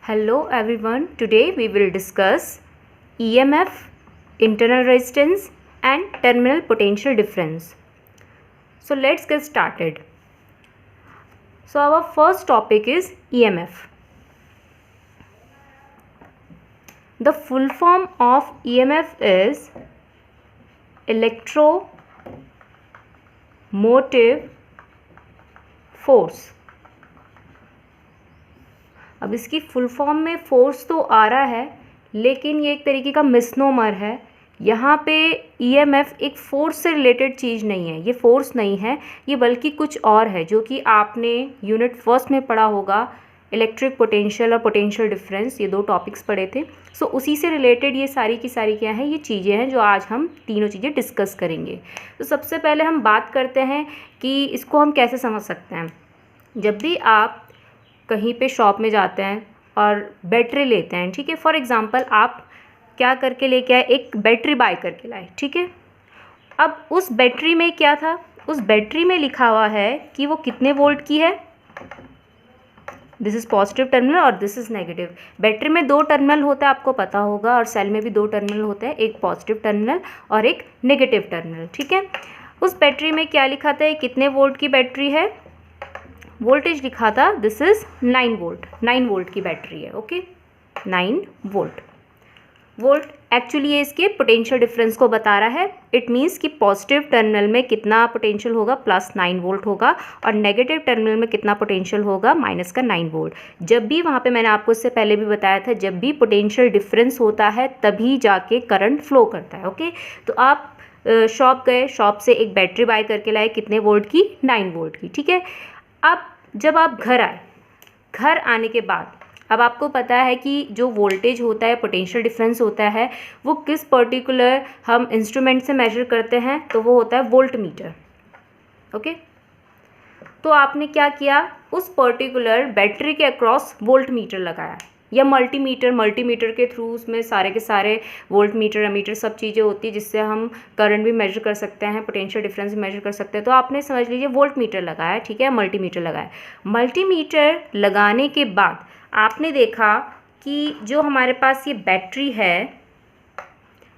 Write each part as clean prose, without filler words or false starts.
Hello everyone, today we will discuss EMF, internal resistance and terminal potential difference. So let's get started. So our first topic is EMF. The full form of EMF is electromotive force. अब इसकी full form में force तो आ रहा है, लेकिन ये एक तरीके का मिसनोमर है. यहाँ पे ईएमएफ एक फोर्स से रिलेटेड चीज़ नहीं है, ये फोर्स नहीं है, ये बल्कि कुछ और है जो कि आपने यूनिट फर्स्ट में पढ़ा होगा. इलेक्ट्रिक पोटेंशियल और पोटेंशियल डिफरेंस, ये दो टॉपिक्स पढ़े थे. सो उसी से रिलेटेड ये सारी की सारी क्या है, ये चीज़ें हैं जो आज हम तीनों चीज़ें डिस्कस करेंगे. तो सबसे पहले हम बात करते हैं कि इसको हम कैसे समझ सकते हैं. जब भी आप कहीं पे शॉप में जाते हैं और बैटरी लेते हैं, ठीक है, फॉर एग्ज़ाम्पल आप क्या करके लेके आए, एक बैटरी बाय करके लाए, ठीक है. अब उस बैटरी में क्या था, उस बैटरी में लिखा हुआ है कि वो कितने वोल्ट की है. दिस इज़ पॉजिटिव टर्मिनल और दिस इज़ नेगेटिव. बैटरी में दो टर्मिनल होता है, आपको पता होगा, और सेल में भी दो टर्मिनल होते हैं, एक पॉजिटिव टर्मिनल और एक नेगेटिव टर्मिनल, ठीक है. उस बैटरी में क्या लिखा था, कितने वोल्ट की बैटरी है, वोल्टेज लिखा था, दिस इज़ 9 वोल्ट. 9 वोल्ट की बैटरी है, ओके. 9 वोल्ट. वोल्ट एक्चुअली ये इसके पोटेंशियल डिफरेंस को बता रहा है. इट मीन्स कि पॉजिटिव टर्मिनल में कितना पोटेंशियल होगा, +9 वोल्ट होगा, और नेगेटिव टर्मिनल में कितना पोटेंशियल होगा, -9 वोल्ट. जब भी वहाँ पे मैंने आपको इससे पहले भी बताया था, जब भी पोटेंशियल डिफरेंस होता है तभी जाके करंट फ्लो करता है, ओके. तो आप शॉप गए, शॉप से एक बैटरी बाय करके लाए, कितने वोल्ट की, 9 वोल्ट की, ठीक है. अब जब आप घर आए, घर आने के बाद अब आपको पता है कि जो वोल्टेज होता है, पोटेंशियल डिफरेंस होता है, वो किस पर्टिकुलर हम इंस्ट्रूमेंट से मेजर करते हैं, तो वो होता है वोल्ट मीटर, ओके. तो आपने क्या किया, उस पर्टिकुलर बैटरी के अक्रॉस वोल्ट मीटर लगाया, या मल्टीमीटर के थ्रू उसमें सारे के सारे वोल्ट मीटर, एमीटर, सब चीज़ें होती है जिससे हम करंट भी मेजर कर सकते हैं, पोटेंशियल डिफरेंस भी मेजर कर सकते हैं. तो आपने समझ लीजिए वोल्ट मीटर लगाया, ठीक है, मल्टीमीटर लगाया. मल्टीमीटर लगाने के बाद आपने देखा कि जो हमारे पास ये बैटरी है,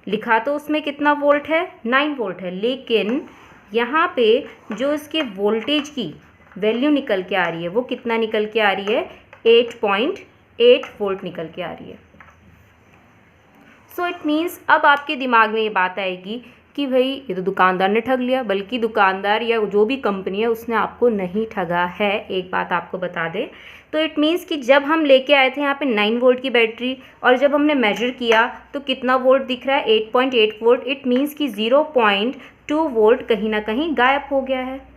लिखा तो उसमें कितना वोल्ट है, 9 वोल्ट है, लेकिन यहाँ पे जो इसके वोल्टेज की वैल्यू निकल के आ रही है, वो कितना निकल के आ रही है, 8.8 वोल्ट निकल के आ रही है. सो इट मीन्स अब आपके दिमाग में ये बात आएगी कि भाई ये तो दुकानदार ने ठग लिया. बल्कि दुकानदार या जो भी कंपनी है उसने आपको नहीं ठगा है, एक बात आपको बता दे. तो इट मीन्स कि जब हम लेके आए थे यहाँ पे 9 वोल्ट की बैटरी, और जब हमने मेजर किया तो कितना वोल्ट दिख रहा है, 8.8 वोल्ट. इट मीन्स कि 0.2 वोल्ट कहीं ना कहीं गायब हो गया है.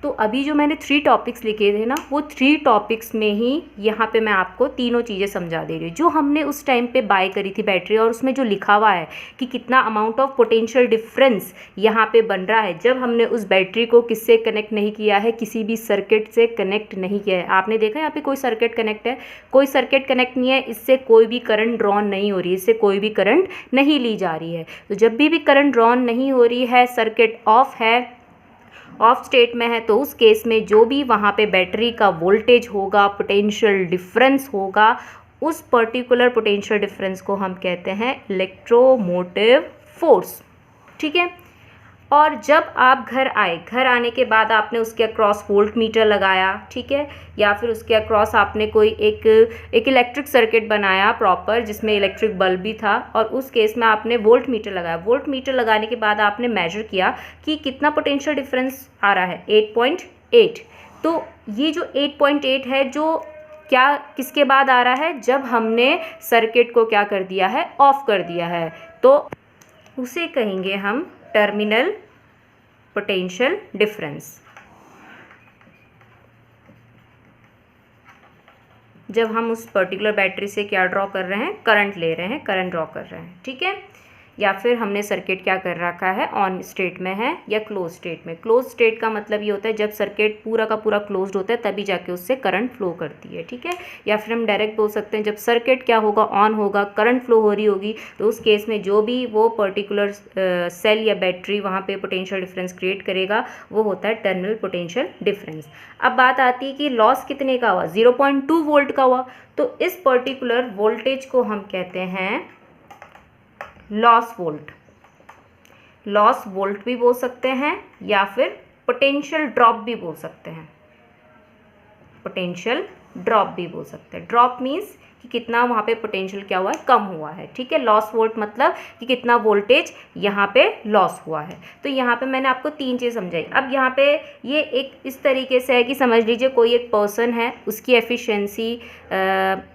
तो अभी जो मैंने 3 टॉपिक्स लिखे थे ना, वो 3 टॉपिक्स में ही यहाँ पे मैं आपको तीनों चीज़ें समझा दे रही हूँ जो हमने उस टाइम पे बाय करी थी बैटरी, और उसमें जो लिखा हुआ है कि कितना अमाउंट ऑफ पोटेंशियल डिफरेंस यहाँ पे बन रहा है, जब हमने उस बैटरी को किससे कनेक्ट नहीं किया है, किसी भी सर्किट से कनेक्ट नहीं किया है. आपने देखा यहाँ पे कोई सर्किट कनेक्ट है, कोई सर्किट कनेक्ट नहीं है, इससे कोई भी करंट ड्रॉन नहीं हो रही है, इससे कोई भी करंट नहीं ली जा रही है. तो जब भी करंट ड्रॉन नहीं हो रही है, सर्किट ऑफ है, ऑफ स्टेट में है, तो उस केस में जो भी वहाँ पे बैटरी का वोल्टेज होगा, पोटेंशियल डिफरेंस होगा, उस पर्टिकुलर पोटेंशियल डिफरेंस को हम कहते हैं इलेक्ट्रोमोटिव फोर्स, ठीक है. और जब आप घर आए, घर आने के बाद आपने उसके अक्रॉस वोल्ट मीटर लगाया, ठीक है, या फिर उसके अक्रॉस आपने कोई एक इलेक्ट्रिक सर्किट बनाया प्रॉपर, जिसमें इलेक्ट्रिक बल्ब भी था, और उस केस में आपने वोल्ट मीटर लगाया. वोल्ट मीटर लगाने के बाद आपने मेजर किया कि कितना पोटेंशियल डिफरेंस आ रहा है, 8.8. तो ये जो 8.8 है, जो क्या किसके बाद आ रहा है, जब हमने सर्किट को क्या कर दिया है, ऑफ कर दिया है. तो उसे कहेंगे हम टर्मिनल पोटेंशियल डिफरेंस. जब हम उस पर्टिकुलर बैटरी से क्या ड्रॉ कर रहे हैं, करंट ले रहे हैं, करंट ड्रॉ कर रहे हैं, ठीक है. या फिर हमने सर्किट क्या कर रखा है, ऑन स्टेट में है या क्लोज स्टेट में। क्लोज स्टेट का मतलब ये होता है जब सर्किट पूरा का पूरा क्लोज्ड होता है तभी जाके उससे करंट फ्लो करती है, ठीक है। या फिर हम डायरेक्ट बोल सकते हैं जब सर्किट क्या होगा, ऑन होगा, करंट फ्लो हो रही होगी, तो उस केस में जो भी वो पर्टिकुलर सेल या बैटरी वहाँ पे पोटेंशियल डिफरेंस क्रिएट करेगा वो होता है टर्मिनल पोटेंशियल डिफरेंस। अब बात आती है कि लॉस कितने का हुआ, 0.2 वोल्ट का हुआ, तो इस पर्टिकुलर वोल्टेज को हम कहते हैं लॉस वोल्ट। लॉस वोल्ट भी बोल सकते हैं या फिर पोटेंशियल ड्रॉप भी बोल सकते हैं, पोटेंशियल ड्रॉप भी बोल सकते हैं। ड्रॉप मीन्स कि कितना वहाँ पे पोटेंशियल क्या हुआ है, कम हुआ है, ठीक है। लॉस वोल्ट मतलब कि कितना वोल्टेज यहाँ पे लॉस हुआ है। तो यहाँ पे मैंने आपको 3 चीज़ समझाई। अब यहाँ पे ये एक इस तरीके से है कि समझ लीजिए कोई एक पर्सन है, उसकी एफिशिएंसी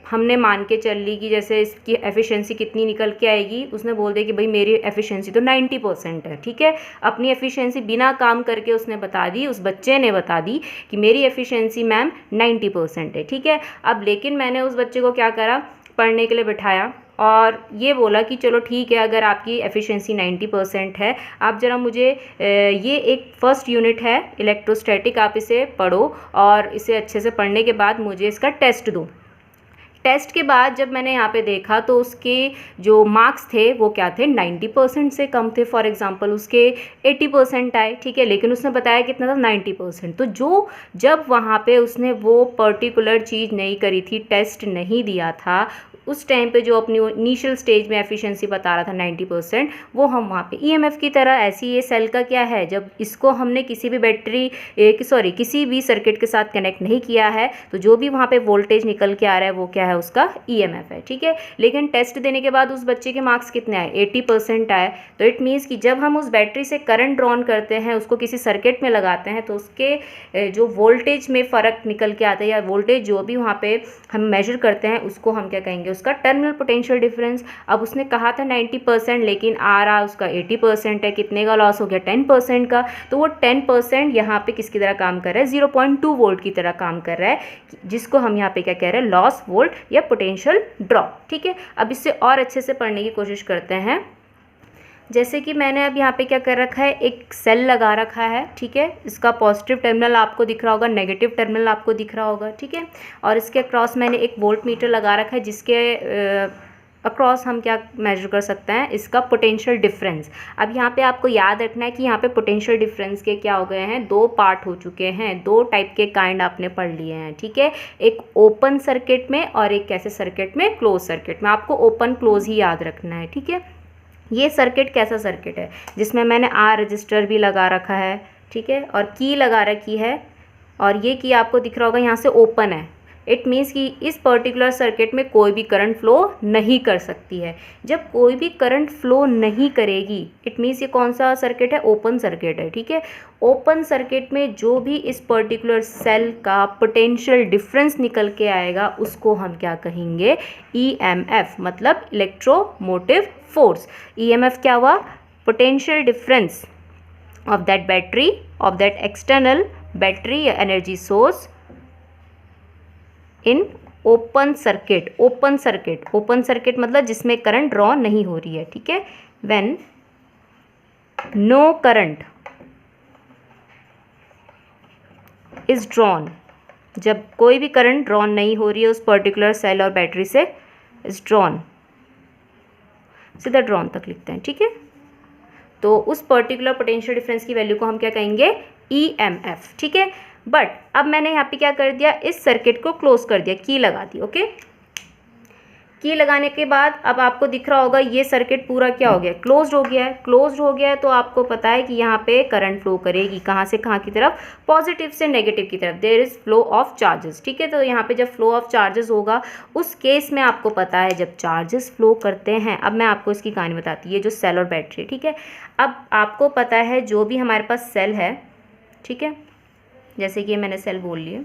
हमने मान के चल ली कि जैसे इसकी एफिशिएंसी कितनी निकल के आएगी, उसने बोल दिया कि भाई मेरी एफिशिएंसी तो 90% है, ठीक है। अपनी एफिशिएंसी बिना काम करके उसने बता दी, उस बच्चे ने बता दी कि मेरी एफिशिएंसी मैम 90% है, ठीक है। अब लेकिन मैंने उस बच्चे को क्या करा, पढ़ने के लिए बिठाया और ये बोला कि चलो ठीक है, अगर आपकी एफिशिएंसी 90% है, आप ज़रा मुझे ये एक फर्स्ट यूनिट है इलेक्ट्रोस्टैटिक, आप इसे पढ़ो और इसे अच्छे से पढ़ने के बाद मुझे इसका टेस्ट दो। टेस्ट के बाद जब मैंने यहाँ पे देखा तो उसके जो मार्क्स थे वो क्या थे, 90% से कम थे। फॉर एग्जांपल उसके 80% आए, ठीक है, लेकिन उसने बताया कितना था, 90%। तो जब वहाँ पे उसने वो पर्टिकुलर चीज़ नहीं करी थी, टेस्ट नहीं दिया था, उस टाइम पे जो अपनी इनिशियल स्टेज में एफिशिएंसी बता रहा था 90%, वो हम वहाँ पे ईएमएफ की तरह ऐसी ये सेल का क्या है, जब इसको हमने किसी भी किसी भी सर्किट के साथ कनेक्ट नहीं किया है तो जो भी वहाँ पे वोल्टेज निकल के आ रहा है वो क्या है, उसका ईएमएफ है, ठीक है। लेकिन टेस्ट देने के बाद उस बच्चे के मार्क्स कितने आए, 80% आए। तो इट मीन्स कि जब हम उस बैटरी से करंट ड्रॉन करते हैं, उसको किसी सर्किट में लगाते हैं, तो उसके जो वोल्टेज में फ़र्क निकल के आता है या वोल्टेज जो भी वहाँ पे हम मेजर करते हैं उसको हम क्या कहेंगे, उसका टर्मिनल पोटेंशियल डिफरेंस। अब उसने कहा था 90%, लेकिन आ रहा उसका 80% है, कितने का लॉस हो गया, 10% का। तो वो 10% यहाँ पे किसकी तरह काम कर रहा है, 0.2 वोल्ट की तरह काम कर रहा है, जिसको हम यहाँ पे क्या कह रहे हैं, लॉस वोल्ट या पोटेंशियल ड्रॉप, ठीक है। अब इससे और अच्छे से पढ़ने की कोशिश करते हैं। जैसे कि मैंने अब यहाँ पे क्या कर रखा है, एक सेल लगा रखा है, ठीक है। इसका पॉजिटिव टर्मिनल आपको दिख रहा होगा, नेगेटिव टर्मिनल आपको दिख रहा होगा, ठीक है। और इसके अक्रॉस मैंने एक वोल्ट मीटर लगा रखा है, जिसके अक्रॉस हम क्या मेजर कर सकते हैं, इसका पोटेंशियल डिफरेंस। अब यहाँ पे आपको याद रखना है कि यहाँ पे पोटेंशियल डिफरेंस के क्या हो गए हैं, 2 पार्ट हो चुके हैं, 2 टाइप के काइंड आपने पढ़ लिए हैं, ठीक है। एक ओपन सर्किट में और एक कैसे सर्किट में, क्लोज सर्किट में। आपको ओपन क्लोज ही याद रखना है, ठीक है। ये सर्किट कैसा सर्किट है, जिसमें मैंने आर रजिस्टर भी लगा रखा है, ठीक है, और की लगा रखी है, और ये की आपको दिख रहा होगा यहाँ से ओपन है। इट मीन्स कि इस पर्टिकुलर सर्किट में कोई भी करंट फ्लो नहीं कर सकती है। जब कोई भी करंट फ्लो नहीं करेगी, इट मीन्स ये कौन सा सर्किट है, ओपन सर्किट है, ठीक है। ओपन सर्किट में जो भी इस पर्टिकुलर सेल का पोटेंशियल डिफरेंस निकल के आएगा उसको हम क्या कहेंगे, ईएमएफ, मतलब इलेक्ट्रोमोटिव फोर्स। ईएमएफ क्या हुआ, potential difference of that battery, of that external battery या energy source in open circuit. Open circuit मतलब जिसमें करंट ड्रॉ नहीं हो रही है, ठीक है। When no current is drawn, जब कोई भी करंट ड्रॉन नहीं हो रही है उस पर्टिकुलर सेल और बैटरी से, इज ड्रॉन, सीधा ड्रॉन तक लिखते हैं, ठीक है। तो उस पर्टिकुलर पोटेंशियल डिफरेंस की वैल्यू को हम क्या कहेंगे, ईएमएफ, ठीक है। बट अब मैंने यहाँ पे क्या कर दिया, इस सर्किट को क्लोज कर दिया, की लगा दी, ओके। की लगाने के बाद अब आपको दिख रहा होगा ये सर्किट पूरा क्या हो गया, क्लोज्ड हो गया है। क्लोज्ड हो गया है तो आपको पता है कि यहाँ पे करंट फ्लो करेगी, कहाँ से कहाँ की तरफ, पॉजिटिव से नेगेटिव की तरफ। There is flow of charges, ठीक है। तो यहाँ पे जब फ्लो ऑफ चार्जेस होगा उस केस में आपको पता है जब चार्जेस फ्लो करते हैं, अब मैं आपको इसकी कहानी बताती है, ये जो सेल और बैटरी, ठीक है। अब आपको पता है जो भी हमारे पास सेल है, ठीक है, जैसे कि मैंने सेल बोल लिया,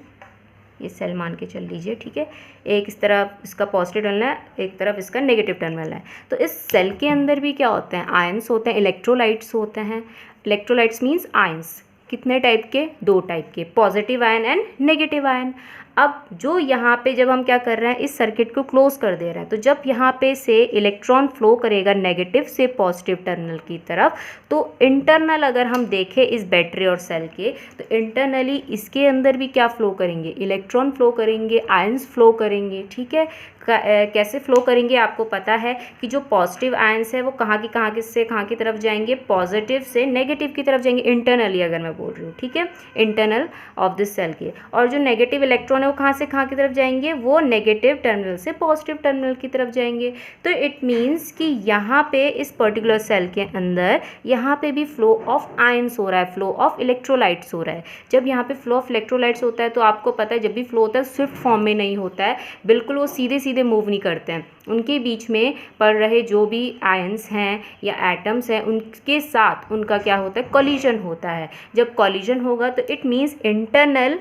ये सेल मान के चल लीजिए, ठीक है। एक इस तरफ इसका पॉजिटिव टर्मिनल है, एक तरफ इसका नेगेटिव टर्मिनल है। तो इस सेल के अंदर भी क्या होते हैं, आयंस होते हैं, इलेक्ट्रोलाइट्स होते हैं। इलेक्ट्रोलाइट्स मीन्स आयंस, कितने टाइप के, 2 टाइप के, positive ion and negative ion. अब जो यहाँ पे जब हम क्या कर रहे हैं, इस सर्किट को क्लोज कर दे रहे हैं, तो जब यहाँ पे से इलेक्ट्रॉन फ्लो करेगा नेगेटिव से पॉजिटिव टर्मिनल की तरफ, तो इंटरनल अगर हम देखें इस बैटरी और सेल के, तो इंटरनली इसके अंदर भी क्या फ्लो करेंगे, इलेक्ट्रॉन फ्लो करेंगे, आयंस फ्लो करेंगे। ठीक है, कैसे फ्लो करेंगे आपको पता है कि जो पॉजिटिव आयंस है वो कहाँ की तरफ जाएंगे, पॉजिटिव से नेगेटिव की तरफ जाएंगे, इंटरनली अगर मैं बोल रही हूँ। ठीक है, इंटरनल ऑफ दिस सेल के। और जो नेगेटिव इलेक्ट्रॉन है वो कहाँ की तरफ जाएंगे, वो नेगेटिव टर्मिनल से पॉजिटिव टर्मिनल की तरफ जाएंगे। तो इट मीन्स कि यहाँ पे इस पर्टिकुलर सेल के अंदर यहाँ पे भी फ्लो ऑफ आयंस हो रहा है, फ्लो ऑफ इलेक्ट्रोलाइट्स हो रहा है। जब यहाँ पे फ्लो ऑफ इलेक्ट्रोलाइट्स होता है तो आपको पता है जब भी फ्लो होता है स्विफ्ट फॉर्म में नहीं होता है, बिल्कुल वो सीधे सीधे मूव नहीं करते हैं, उनके बीच में पड़ रहे जो भी आयंस हैं या एटम्स हैं उनके साथ उनका क्या होता है, कोलिजन होता है। जब कोलिजन होगा तो इट मीन्स इंटरनल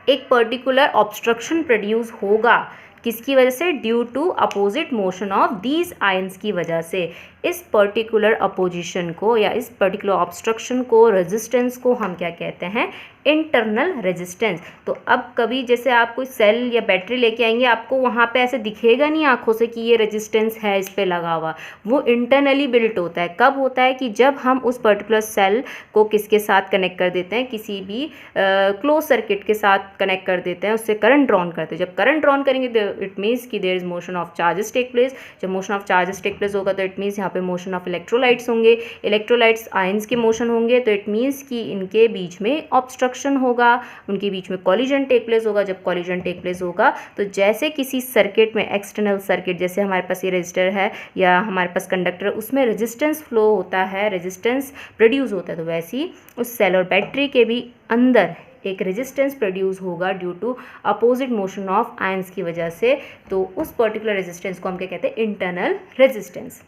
एक पर्टिकुलर ऑब्स्ट्रक्शन प्रोड्यूस होगा, किसकी वजह से, due to opposite motion of these ions की वजह से। इस पर्टिकुलर अपोजिशन को या इस पर्टिकुलर ऑब्स्ट्रक्शन को, रेजिस्टेंस को हम क्या कहते हैं, इंटरनल रेजिस्टेंस। तो अब कभी जैसे आप कोई सेल या बैटरी लेके आएंगे, आपको वहाँ पे ऐसे दिखेगा नहीं आंखों से कि ये रेजिस्टेंस है इस पे लगा हुआ, वो इंटरनली बिल्ट होता है। कब होता है कि जब हम उस पर्टिकुलर सेल को किसके साथ कनेक्ट कर देते हैं, किसी भी क्लोज सर्किट के साथ कनेक्ट कर देते हैं, उससे करंट ड्रॉन करते हैं। जब करंट ड्रॉन करेंगे इट मीन्स कि there is motion of charges take place. जब motion of charges take place होगा तो इट मीन्स यहाँ पे मोशन ऑफ इलेक्ट्रोलाइट्स होंगे, इलेक्ट्रोलाइट्स आयंस के मोशन होंगे, तो इट मीन्स कि इनके बीच में ऑब्स्ट्रक्शन होगा, उनके बीच में कॉलिजन टेक प्लेस होगा। जब कॉलिजन टेक प्लेस होगा तो जैसे किसी सर्किट में, एक्सटर्नल सर्किट, जैसे हमारे पास ये रजिस्टर है या हमारे पास कंडक्टर, उसमें रेजिस्टेंस फ्लो होता है, रेजिस्टेंस प्रोड्यूस होता है, तो वैसे ही उस सेल और बैटरी के भी अंदर एक रेजिस्टेंस प्रोड्यूस होगा due to opposite motion of ions की वजह से। तो उस पर्टिकुलर रेजिस्टेंस को हम क्या कहते हैं, इंटरनल रेजिस्टेंस।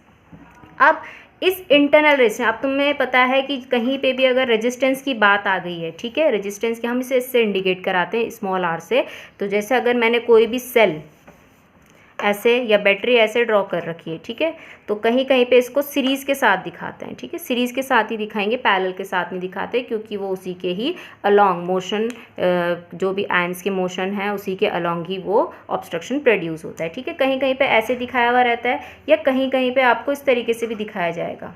अब इस इंटरनल रेजिस्टेंस, अब तुम्हें पता है कि कहीं पे भी अगर रेजिस्टेंस की बात आ गई है, ठीक है, रेजिस्टेंस की हम इसे इससे इंडिकेट कराते हैं स्मॉल आर से। तो जैसे अगर मैंने कोई भी सेल ऐसे या बैटरी ऐसे ड्रॉ कर रखी है, ठीक है, तो कहीं कहीं पे इसको सीरीज़ के साथ दिखाते हैं। ठीक है, सीरीज़ के साथ ही दिखाएंगे, पैरेलल के साथ नहीं दिखाते, क्योंकि वो उसी के ही अलोंग मोशन, जो भी आयंस के मोशन है उसी के अलोंग ही वो ऑब्स्ट्रक्शन प्रोड्यूस होता है। ठीक है, कहीं कहीं पे ऐसे दिखाया हुआ रहता है या कहीं कहीं पे आपको इस तरीके से भी दिखाया जाएगा।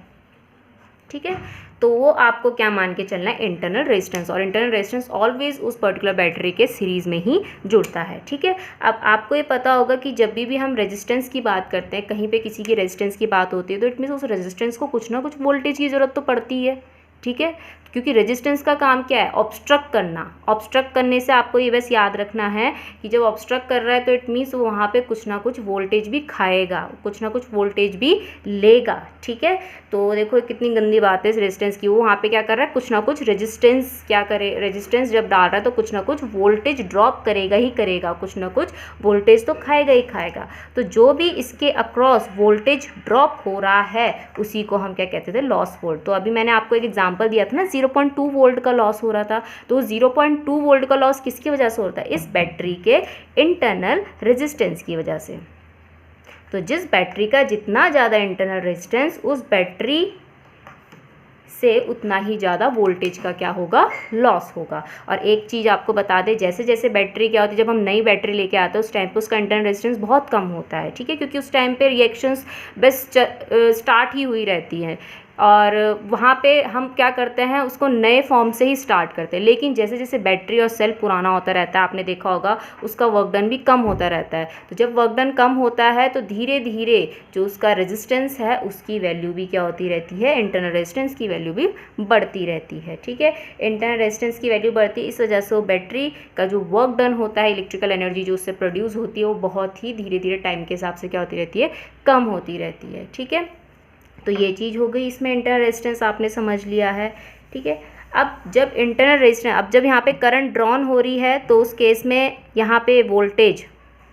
ठीक है, तो वो आपको क्या मान के चलना है, इंटरनल रेजिस्टेंस। और इंटरनल रेजिस्टेंस ऑलवेज उस पर्टिकुलर बैटरी के सीरीज़ में ही जुड़ता है। ठीक है, अब आपको ये पता होगा कि जब भी हम रेजिस्टेंस की बात करते हैं, कहीं पे किसी की रेजिस्टेंस की बात होती है, तो इट मीन्स उस रेजिस्टेंस को कुछ ना कुछ वोल्टेज की ज़रूरत तो पड़ती है। ठीक है, क्योंकि रेजिस्टेंस का काम क्या है, ऑब्स्ट्रक्ट करना। ऑब्स्ट्रक्ट करने से आपको ये बस याद रखना है कि जब ऑब्स्ट्रक्ट कर रहा है तो इट मीन्स वो वहाँ पे कुछ ना कुछ वोल्टेज भी खाएगा, कुछ ना कुछ वोल्टेज भी लेगा। ठीक है, तो देखो कितनी गंदी बात है इस रेजिस्टेंस की, वो वहाँ पे क्या कर रहा है, कुछ ना कुछ रेजिस्टेंस क्या करे, रेजिस्टेंस जब डाल रहा है तो कुछ ना कुछ वोल्टेज ड्रॉप करेगा ही करेगा, कुछ ना कुछ वोल्टेज तो खाएगा ही खाएगा। तो जो भी इसके अक्रॉस वोल्टेज ड्रॉप हो रहा है उसी को हम क्या कहते थे, लॉस वोल्ट। तो अभी मैंने आपको एक एग्जाम्पल दिया था ना, 0.2 वोल्ट का लॉस हो रहा था, तो 0.2 वोल्ट का लॉस किसकी वजह से होता है, इस बैटरी के इंटरनल रेजिस्टेंस की वजह से। तो जिस बैटरी का जितना ज़्यादा इंटरनल रेजिस्टेंस, उस बैटरी से उतना ही ज़्यादा वोल्टेज का क्या होगा, लॉस होगा। और एक चीज़ आपको बता दें, जैसे जैसे बैटरी क्या होती है, जब हम नई बैटरी लेके आते हैं उस टाइम पे उसका इंटरनल रेजिस्टेंस बहुत कम होता है। ठीक है, क्योंकि उस टाइम पे रिएक्शंस बस स्टार्ट ही हुई रहती हैं और वहाँ पे हम क्या करते हैं, उसको नए फॉर्म से ही स्टार्ट करते हैं। लेकिन जैसे जैसे बैटरी और सेल पुराना होता रहता है, आपने देखा होगा उसका वर्क डन भी कम होता रहता है। तो जब वर्क डन कम होता है तो धीरे धीरे जो उसका रेजिस्टेंस है उसकी वैल्यू भी क्या होती रहती है, इंटरनल रेजिस्टेंस की वैल्यू भी बढ़ती रहती है। ठीक है, इंटरनल रेजिस्टेंस की वैल्यू बढ़ती है, इस वजह से वो बैटरी का जो वर्क डन होता है, इलेक्ट्रिकल एनर्जी जो उससे प्रोड्यूस होती है, वो बहुत ही धीरे धीरे टाइम के हिसाब से क्या होती रहती है, कम होती रहती है। ठीक है, तो ये चीज़ हो गई, इसमें इंटरनल रेजिस्टेंस आपने समझ लिया है। ठीक है, अब जब इंटरनल रेजिस्टेंस, अब जब यहाँ पे करंट ड्रॉन हो रही है तो उस केस में यहाँ पे वोल्टेज,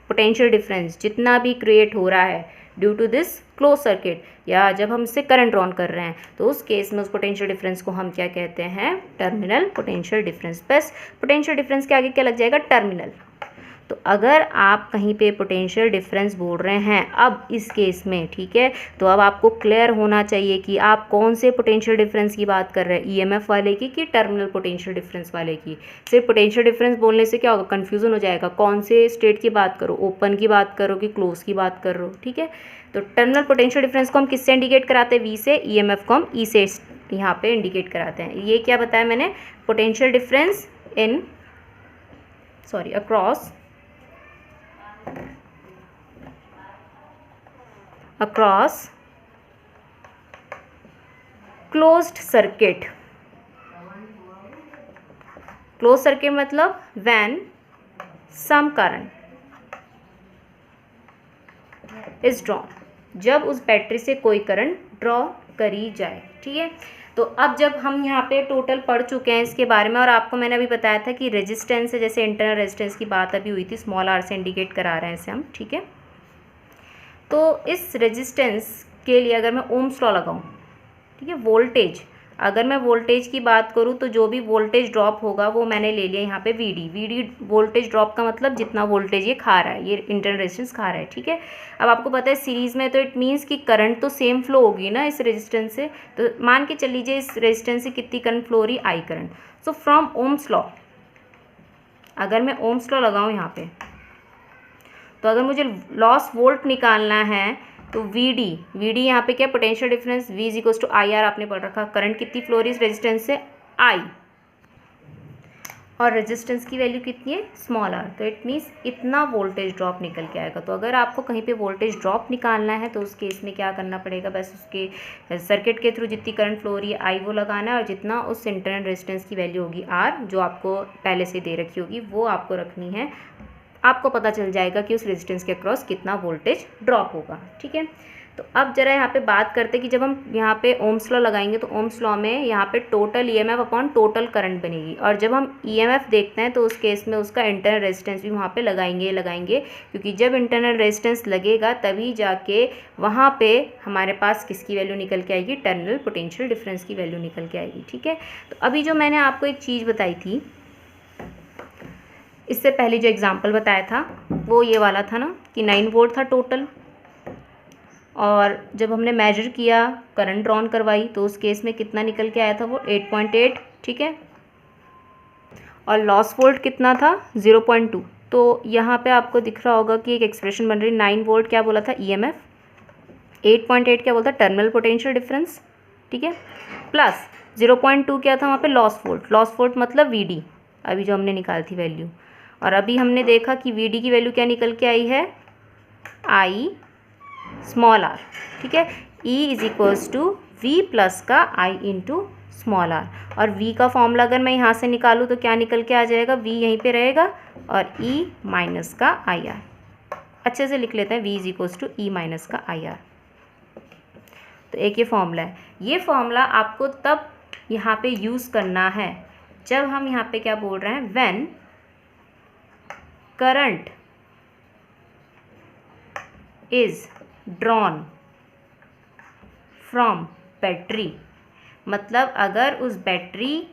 पोटेंशियल डिफरेंस जितना भी क्रिएट हो रहा है due to this close circuit, या जब हम इससे करंट ड्रॉन कर रहे हैं तो उस केस में उस पोटेंशियल डिफरेंस को हम क्या कहते हैं, टर्मिनल पोटेंशियल डिफरेंस। बस पोटेंशियल डिफरेंस के आगे क्या लग जाएगा, टर्मिनल। तो अगर आप कहीं पे पोटेंशियल डिफरेंस बोल रहे हैं अब इस केस में, ठीक है, तो अब आपको क्लियर होना चाहिए कि आप कौन से पोटेंशियल डिफरेंस की बात कर रहे हैं, ईएमएफ वाले की कि टर्मिनल पोटेंशियल डिफरेंस वाले की। सिर्फ पोटेंशियल डिफरेंस बोलने से क्या होगा, कन्फ्यूज़न हो जाएगा, कौन से स्टेट की बात करो, ओपन की बात करो कि क्लोज की बात कर रहे हो, ठीक है। तो टर्मिनल पोटेंशियल डिफरेंस को हम किससे इंडिकेट कराते हैं, वी से, ईएमएफ को हम ई से यहाँ पे इंडिकेट कराते हैं। ये क्या बताया मैंने, potential difference in across closed circuit मतलब when some current is drawn, जब उस बैटरी से कोई करंट ड्रॉ करी जाए, ठीक है। तो अब जब हम यहाँ पे टोटल पढ़ चुके हैं इसके बारे में, और आपको मैंने अभी बताया था कि रेजिस्टेंस है, जैसे इंटरनल रेजिस्टेंस की बात अभी हुई थी, स्मॉल आर से इंडिकेट करा रहे हैं इसे हम, ठीक है। तो इस रेजिस्टेंस के लिए अगर मैं ओम्स लॉ लगाऊं, ठीक है, वोल्टेज, अगर मैं वोल्टेज की बात करूं तो जो भी वोल्टेज ड्रॉप होगा वो मैंने ले लिया यहाँ पे वीडी वोल्टेज ड्रॉप का मतलब जितना वोल्टेज ये खा रहा है, ये इंटरनल रेजिस्टेंस खा रहा है, ठीक है। अब आपको पता है सीरीज़ में तो इट मीन्स कि करंट तो सेम फ्लो होगी ना इस रेजिस्टेंस से, तो मान के चल लीजिए इस रेजिस्टेंस से कितनी करंट फ्लो हो रही, I current. So from Ohm's law, अगर मैं ओम्स लॉ लगाऊँ यहाँ पे, तो अगर मुझे लॉस वोल्ट निकालना है तो वीडी यहाँ पे क्या, potential difference, V is equals to I R, आपने पढ़ रखा, करंट कितनी फ्लो रही है इस रेजिस्टेंस से, आई, और रेजिस्टेंस की वैल्यू कितनी है, स्मॉल आर, तो इट मीन्स इतना वोल्टेज ड्रॉप निकल के आएगा। तो अगर आपको कहीं पे वोल्टेज ड्रॉप निकालना है तो उस केस में क्या करना पड़ेगा, बस उसके सर्किट के थ्रू जितनी करंट फ्लो हो रही है आई वो लगाना है, और जितना उस इंटरनल रेजिस्टेंस की वैल्यू होगी आर, जो आपको पहले से दे रखी होगी, वो आपको रखनी है। आपको पता चल जाएगा कि उस रेजिस्टेंस के अक्रॉस कितना वोल्टेज ड्रॉप होगा, ठीक है। तो अब जरा यहाँ पे बात करते हैं कि जब हम यहाँ पे ओम्स लॉ लगाएंगे तो ओम्स लॉ में यहाँ पे total EMF upon total current बनेगी, और जब हम ईएमएफ देखते हैं तो उस केस में उसका इंटरनल रेजिस्टेंस भी वहाँ पे लगाएंगे, क्योंकि जब इंटरनल रेजिस्टेंस लगेगा तभी जाके वहाँ पे हमारे पास किसकी वैल्यू निकल के आएगी, टर्मिनल पोटेंशियल डिफरेंस की वैल्यू निकल के आएगी, ठीक है। तो अभी जो मैंने आपको एक चीज़ बताई थी, इससे पहले जो एग्जांपल बताया था वो ये वाला था ना कि 9 वोल्ट था टोटल, और जब हमने मेजर किया, करंट ड्रॉन करवाई, तो उस केस में कितना निकल के आया था, वो 8.8, ठीक है, और लॉस वोल्ट कितना था, 0.2। तो यहाँ पे आपको दिख रहा होगा कि एक एक्सप्रेशन बन रही, 9 वोल्ट क्या बोला था ईएमएफ, 8.8 क्या बोलता टर्मिनल पोटेंशियल डिफरेंस, ठीक है, प्लस 0.2 क्या था वहाँ पे, लॉस वोल्ट मतलब वीडी, अभी जो हमने निकाली थी वैल्यू। और अभी हमने देखा कि वीडी की वैल्यू क्या निकल के आई है, आई स्मॉल आर, ठीक है। E is equals to V plus का I इंटू स्मॉल आर, और V का फॉर्मूला अगर मैं यहाँ से निकालूँ तो क्या निकल के आ जाएगा, V यहीं पे रहेगा और E माइनस का आई आर, अच्छे से लिख लेते हैं, V is equals to E minus का आई आर। तो एक ये फॉर्मूला है, ये फॉर्मूला आपको तब यहाँ पे यूज़ करना है जब हम यहाँ पे क्या बोल रहे हैं, when current is drawn from battery, मतलब अगर उस बैटरी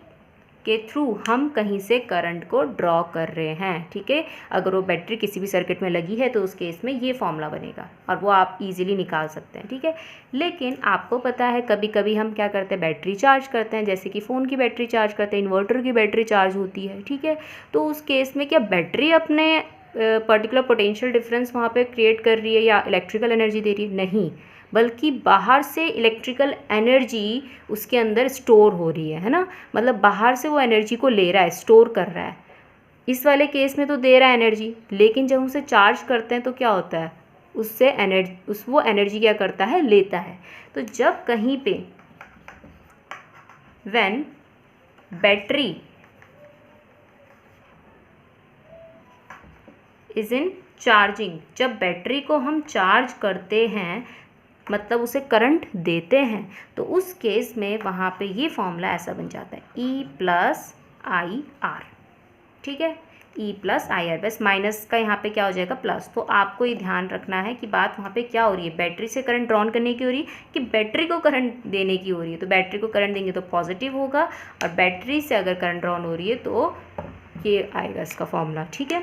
के थ्रू हम कहीं से करंट को ड्रॉ कर रहे हैं, ठीक है। अगर वो बैटरी किसी भी सर्किट में लगी है तो उस केस में ये फॉर्मूला बनेगा, और वो आप इजीली निकाल सकते हैं, ठीक है। लेकिन आपको पता है कभी कभी हम क्या करते हैं, बैटरी चार्ज करते हैं, जैसे कि फ़ोन की बैटरी चार्ज करते हैं, इन्वर्टर की बैटरी चार्ज होती है, ठीक है। तो उस केस में क्या बैटरी अपने पर्टिकुलर पोटेंशियल डिफरेंस वहाँ पे क्रिएट कर रही है या इलेक्ट्रिकल एनर्जी दे रही है, नहीं, बल्कि बाहर से इलेक्ट्रिकल एनर्जी उसके अंदर स्टोर हो रही है ना, मतलब बाहर से वो एनर्जी को ले रहा है, स्टोर कर रहा है। इस वाले केस में तो दे रहा है एनर्जी, लेकिन जब उसे चार्ज करते हैं तो क्या होता है, उससे वो एनर्जी क्या करता है, लेता है। तो जब कहीं पे when battery is in charging, जब बैटरी को हम चार्ज करते हैं मतलब उसे करंट देते हैं, तो उस केस में वहाँ पे ये फॉर्मूला ऐसा बन जाता है, E प्लस आई आर, ठीक है, E प्लस आई आर, बस माइनस का यहाँ पे क्या हो जाएगा, प्लस। तो आपको ये ध्यान रखना है कि बात वहाँ पे क्या हो रही है, बैटरी से करंट ड्रॉन करने की हो रही है कि बैटरी को करंट देने की हो रही है। तो बैटरी को करंट देंगे तो पॉजिटिव होगा, और बैटरी से अगर करंट ड्रॉन हो रही है तो ये आएगा इसका फॉर्मूला, ठीक है।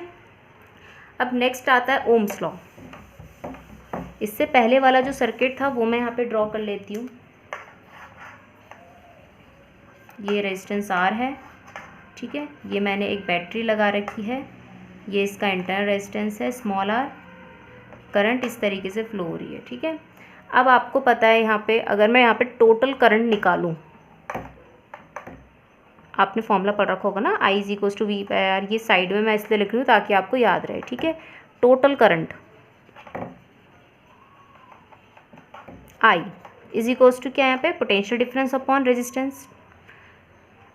अब नेक्स्ट आता है ओम्स लॉ। इससे पहले वाला जो सर्किट था वो मैं यहाँ पे ड्रॉ कर लेती हूँ। ये रेजिस्टेंस R है, ठीक है। ये मैंने एक बैटरी लगा रखी है, ये इसका इंटरनल रेजिस्टेंस है स्मॉल r। करंट इस तरीके से फ्लो हो रही है, ठीक है। अब आपको पता है यहाँ पे अगर मैं यहाँ पे टोटल करंट निकालूँ, आपने फॉर्मूला पढ़ रखा होगा ना, I is equals to V by R। ये साइड में मैं इसलिए लिख रही हूँ ताकि आपको याद रहे, ठीक है। Total current I is equals to क्या यहाँ पे, potential difference upon resistance.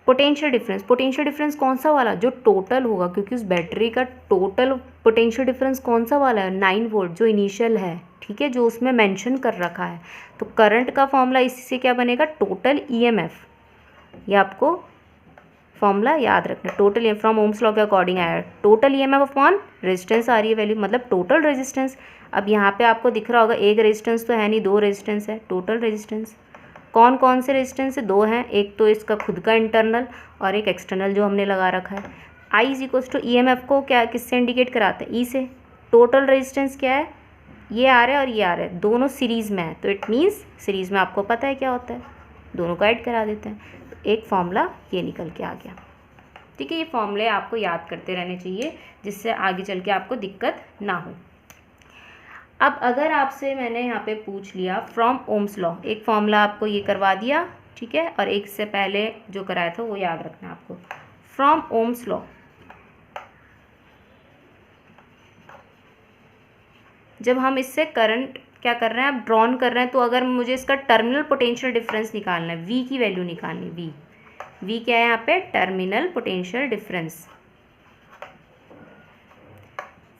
Potential difference कौन सा वाला, जो टोटल होगा, क्योंकि उस बैटरी का टोटल पोटेंशियल डिफरेंस कौन सा वाला है, 9 वोल्ट जो इनिशियल है, ठीक है, जो उसमें मेंशन कर रखा है। तो करंट का फॉर्मूला इसी से क्या बनेगा, टोटल ईएमएफ। ये आपको फॉर्मूला याद रखना, टोटल फ्रॉम ओम्स लॉ के अकॉर्डिंग आया, टोटल ईएमएफ अपॉन रेजिस्टेंस आ रही है वैल्यू, मतलब टोटल रेजिस्टेंस। अब यहाँ पे आपको दिख रहा होगा एक रेजिस्टेंस तो है नहीं, 2 रेजिस्टेंस है। टोटल रेजिस्टेंस कौन कौन से रेजिस्टेंस है, 2 हैं, एक तो इसका खुद का इंटरनल और एक एक्सटर्नल जो हमने लगा रखा है। I is equals to EMF को क्या किससे इंडिकेट कराते हैं, ई से। टोटल रेजिस्टेंस क्या है, ये आ रहा है और ये आ रहा है, दोनों सीरीज़ में है, तो इट मीन्स सीरीज़ में आपको पता है क्या होता है, दोनों को ऐड करा देते हैं, तो एक फॉर्मूला ये निकल के आ गया, ठीक है। ये फॉर्मूले आपको याद करते रहने चाहिए जिससे आगे चल के आपको दिक्कत ना हो। अब अगर आपसे मैंने यहाँ पे पूछ लिया फ्रॉम ओम्स लॉ, एक फॉर्मूला आपको ये करवा दिया, ठीक है, और एक से पहले जो कराया था वो याद रखना आपको। फ्रॉम ओम्स लॉ जब हम इससे करंट क्या कर रहे हैं, अब ड्रॉन कर रहे हैं, तो अगर मुझे इसका टर्मिनल पोटेंशियल डिफरेंस निकालना है, V की वैल्यू निकालनी, V क्या है यहाँ पे, टर्मिनल पोटेंशियल डिफरेंस।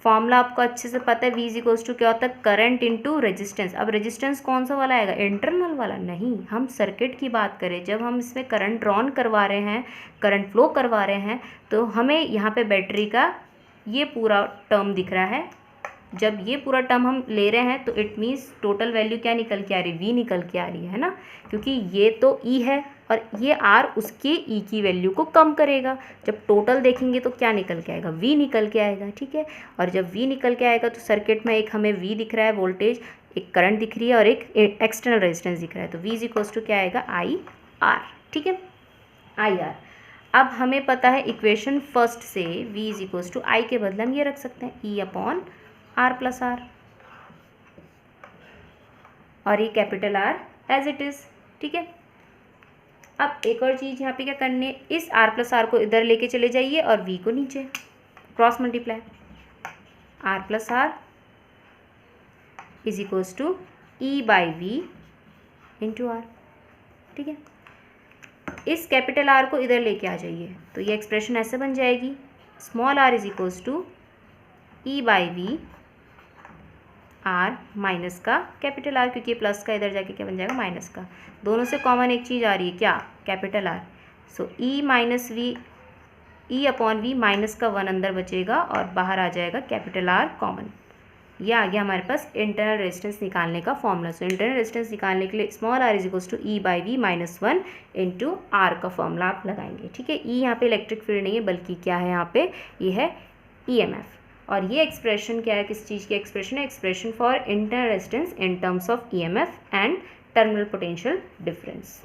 फॉर्मूला आपको अच्छे से पता है, V इज इक्वल्स टू क्या होता है, करंट इनटू रेजिस्टेंस। अब रेजिस्टेंस कौन सा वाला आएगा, इंटरनल वाला, नहीं, हम सर्किट की बात करें। जब हम इसमें करंट ड्रॉन करवा रहे हैं, करंट फ्लो करवा रहे हैं, तो हमें यहाँ पे बैटरी का ये पूरा टर्म दिख रहा है। जब ये पूरा टर्म हम ले रहे हैं तो इट मीन्स टोटल वैल्यू क्या निकल के आ रही है, V निकल के आ रही है ना, क्योंकि ये तो E है और ये R उसके E की वैल्यू को कम करेगा। जब टोटल देखेंगे तो क्या निकल के आएगा, V निकल के आएगा, ठीक है। और जब V निकल के आएगा तो सर्किट में एक हमें V दिख रहा है वोल्टेज, एक करंट दिख रही है और एक एक्सटर्नल रेजिस्टेंस दिख रहा है, तो V इज इक्वल्स टू क्या आएगा, IR, ठीक है, IR। अब हमें पता है इक्वेशन फर्स्ट से V is equals to I के बदले हम ये रख सकते हैं, E upon R plus R, और ये capital R as it is, ठीक है। अब एक और चीज़ यहाँ पे क्या करनी है, इस R प्लस R को इधर लेके चले जाइए और V को नीचे cross multiply, R plus R is equals to E by V into R, ठीक है। इस कैपिटल R को इधर लेके आ जाइए तो ये एक्सप्रेशन ऐसे बन जाएगी, small r is equals to E by V R minus का कैपिटल R, क्योंकि प्लस का इधर जाके क्या बन जाएगा, माइनस का। दोनों से कॉमन एक चीज़ आ रही है क्या, कैपिटल R। सो E minus V, E upon V, minus का 1 अंदर बचेगा और बाहर आ जाएगा कैपिटल R कॉमन। ये आ गया हमारे पास इंटरनल रेजिस्टेंस निकालने का फॉर्मूला। सो इंटरनल रेजिस्टेंस निकालने के लिए small r is equals to E by V minus 1 into R का फॉर्मूला आप लगाएंगे, ठीक है। E यहाँ पे इलेक्ट्रिक फील्ड नहीं है बल्कि क्या है यहाँ पे, ये है EMF। और ये एक्सप्रेशन क्या है, किस चीज़ की एक्सप्रेशन है, expression for internal resistance in terms of EMF and terminal potential difference.